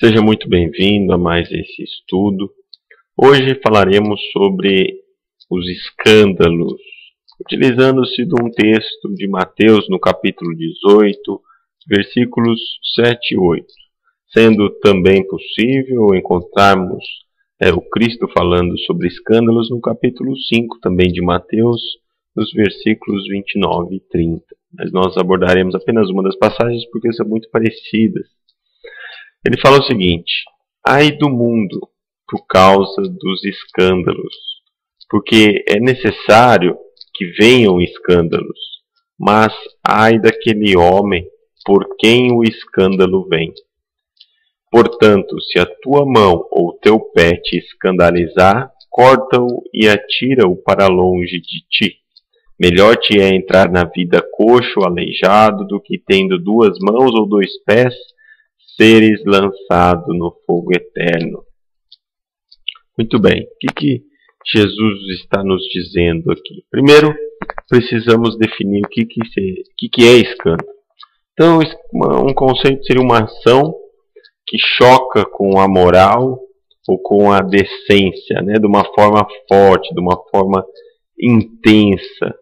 Seja muito bem-vindo a mais esse estudo. Hoje falaremos sobre os escândalos, utilizando-se de um texto de Mateus no capítulo 18, versículos 7 e 8. Sendo também possível encontrarmos o Cristo falando sobre escândalos no capítulo 5 também de Mateus, nos versículos 29 e 30. Mas nós abordaremos apenas uma das passagens porque são muito parecidas. Ele fala o seguinte: ai do mundo por causa dos escândalos, porque é necessário que venham escândalos, mas ai daquele homem por quem o escândalo vem. Portanto, se a tua mão ou teu pé te escandalizar, corta-o e atira-o para longe de ti. Melhor te é entrar na vida coxo ou aleijado do que, tendo duas mãos ou dois pés, seres lançado no fogo eterno. Muito bem, o que Jesus está nos dizendo aqui? Primeiro, precisamos definir o que é escândalo. Então, um conceito seria uma ação que choca com a moral ou com a decência, né? De uma forma forte, de uma forma intensa.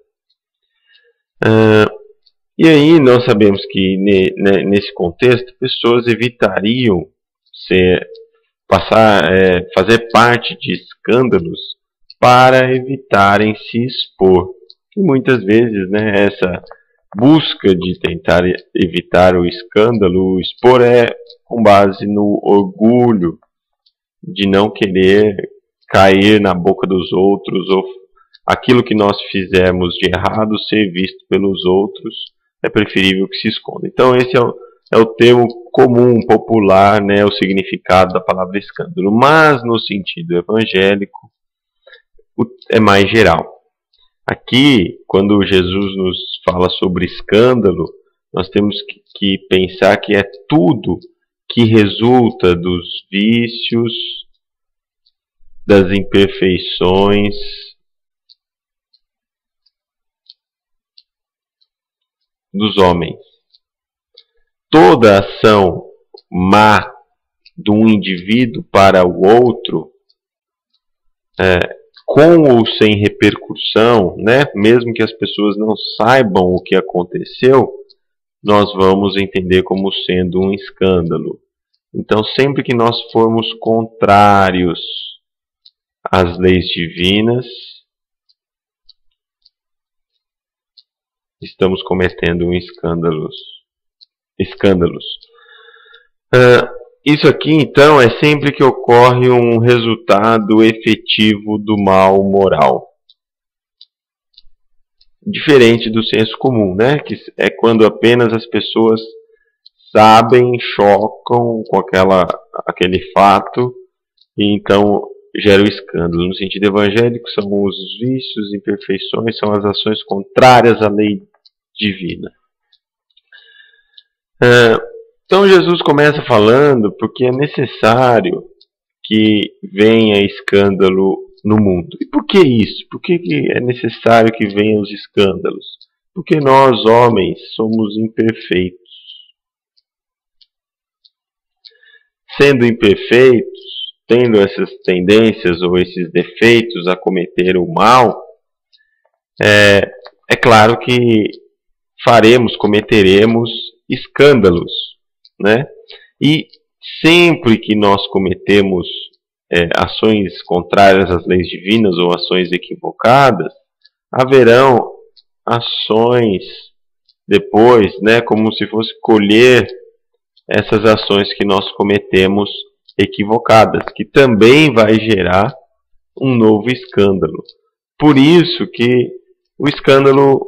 E aí nós sabemos que nesse contexto pessoas evitariam fazer parte de escândalos para evitarem se expor. E muitas vezes, né, essa busca de tentar evitar o escândalo, o expor, é com base no orgulho de não querer cair na boca dos outros, ou aquilo que nós fizemos de errado ser visto pelos outros. É preferível que se esconda. Então esse é o termo comum, popular, né, o significado da palavra escândalo. Mas no sentido evangélico é mais geral. Aqui, quando Jesus nos fala sobre escândalo, nós temos que pensar que é tudo que resulta dos vícios, das imperfeições, dos homens. Toda ação má de um indivíduo para o outro, com ou sem repercussão, né, mesmo que as pessoas não saibam o que aconteceu, nós vamos entender como sendo um escândalo. Então, sempre que nós formos contrários às leis divinas, estamos cometendo escândalos. Isso aqui, então, é sempre que ocorre um resultado efetivo do mal moral. Diferente do senso comum, né? Que é quando apenas as pessoas sabem, chocam com aquele fato e então gera o escândalo. No sentido evangélico, são os vícios, imperfeições, são as ações contrárias à lei divina. Então Jesus começa falando porque é necessário que venha escândalo no mundo. E por que isso? Por que é necessário que venham os escândalos? Porque nós, homens, somos imperfeitos. Sendo imperfeitos, tendo essas tendências ou esses defeitos a cometer o mal, é claro que cometeremos escândalos, né? E sempre que nós cometemos ações contrárias às leis divinas ou ações equivocadas, haverão ações depois, né, como se fosse colher essas ações que nós cometemos equivocadas, que também vai gerar um novo escândalo. Por isso que o escândalo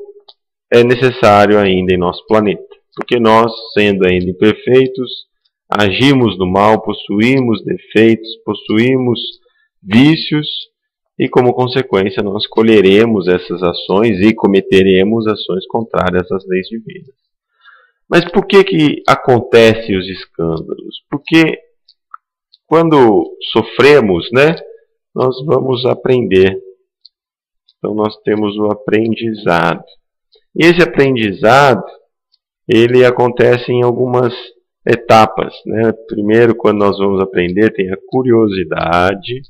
é necessário ainda em nosso planeta, porque nós, sendo ainda imperfeitos, agimos no mal, possuímos defeitos, possuímos vícios, e como consequência nós colheremos essas ações e cometeremos ações contrárias às leis divinas. Mas por que acontecem os escândalos? Porque quando sofremos, né, nós vamos aprender. Então nós temos o aprendizado. E esse aprendizado, ele acontece em algumas etapas, né? Primeiro, quando nós vamos aprender, tem a curiosidade,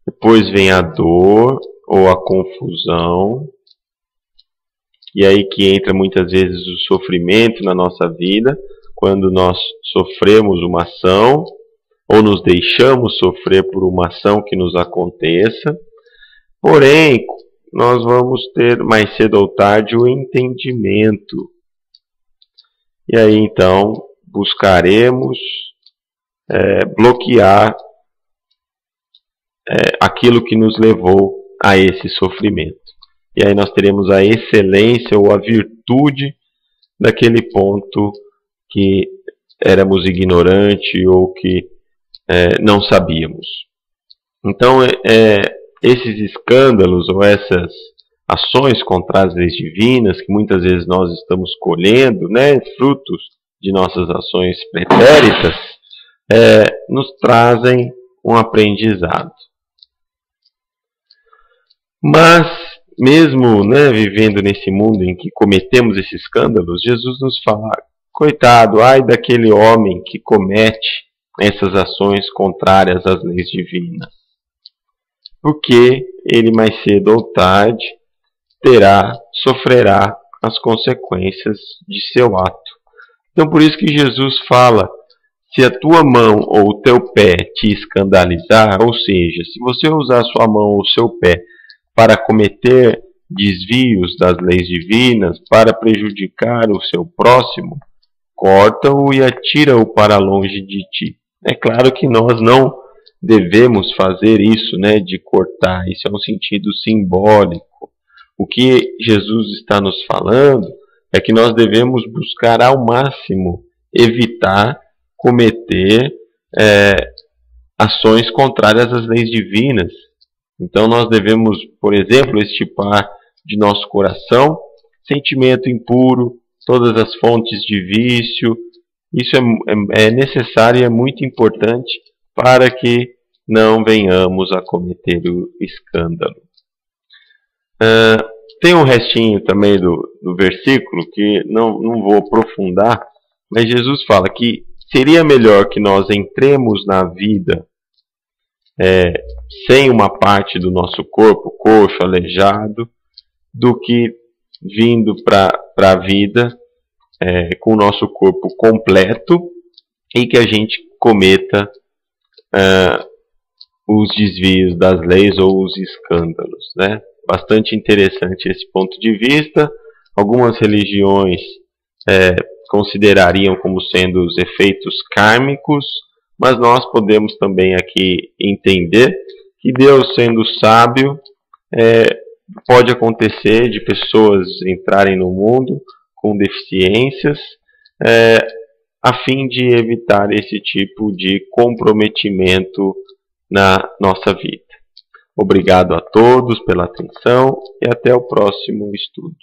depois vem a dor ou a confusão, e aí que entra muitas vezes o sofrimento na nossa vida, quando nós sofremos uma ação, ou nos deixamos sofrer por uma ação que nos aconteça. Porém, nós vamos ter mais cedo ou tarde o entendimento. E aí então buscaremos bloquear aquilo que nos levou a esse sofrimento. E aí nós teremos a excelência ou a virtude daquele ponto que éramos ignorantes ou que não sabíamos. Então, esses escândalos ou essas ações contra as leis divinas, que muitas vezes nós estamos colhendo, né, frutos de nossas ações pretéritas, nos trazem um aprendizado. Mas, mesmo, né, vivendo nesse mundo em que cometemos esses escândalos, Jesus nos fala: coitado, ai daquele homem que comete essas ações contrárias às leis divinas, porque ele mais cedo ou tarde sofrerá as consequências de seu ato. Então, por isso que Jesus fala: se a tua mão ou o teu pé te escandalizar, ou seja, se você usar a sua mão ou o seu pé para cometer desvios das leis divinas, para prejudicar o seu próximo, corta-o e atira-o para longe de ti. É claro que nós não devemos fazer isso, né, de cortar. Isso é um sentido simbólico. O que Jesus está nos falando é que nós devemos buscar ao máximo evitar cometer ações contrárias às leis divinas. Então nós devemos, por exemplo, extirpar de nosso coração sentimento impuro, todas as fontes de vício. Isso é necessário e é muito importante para que não venhamos a cometer o escândalo. Tem um restinho também do versículo que não vou aprofundar, mas Jesus fala que seria melhor que nós entremos na vida sem uma parte do nosso corpo, coxo, aleijado, do que vindo para a vida com o nosso corpo completo e que a gente cometa os desvios das leis ou os escândalos, né? Bastante interessante esse ponto de vista. Algumas religiões considerariam como sendo os efeitos kármicos, mas nós podemos também aqui entender que Deus, sendo sábio, pode acontecer de pessoas entrarem no mundo com deficiências, a fim de evitar esse tipo de comprometimento na nossa vida. Obrigado a todos pela atenção e até o próximo estudo.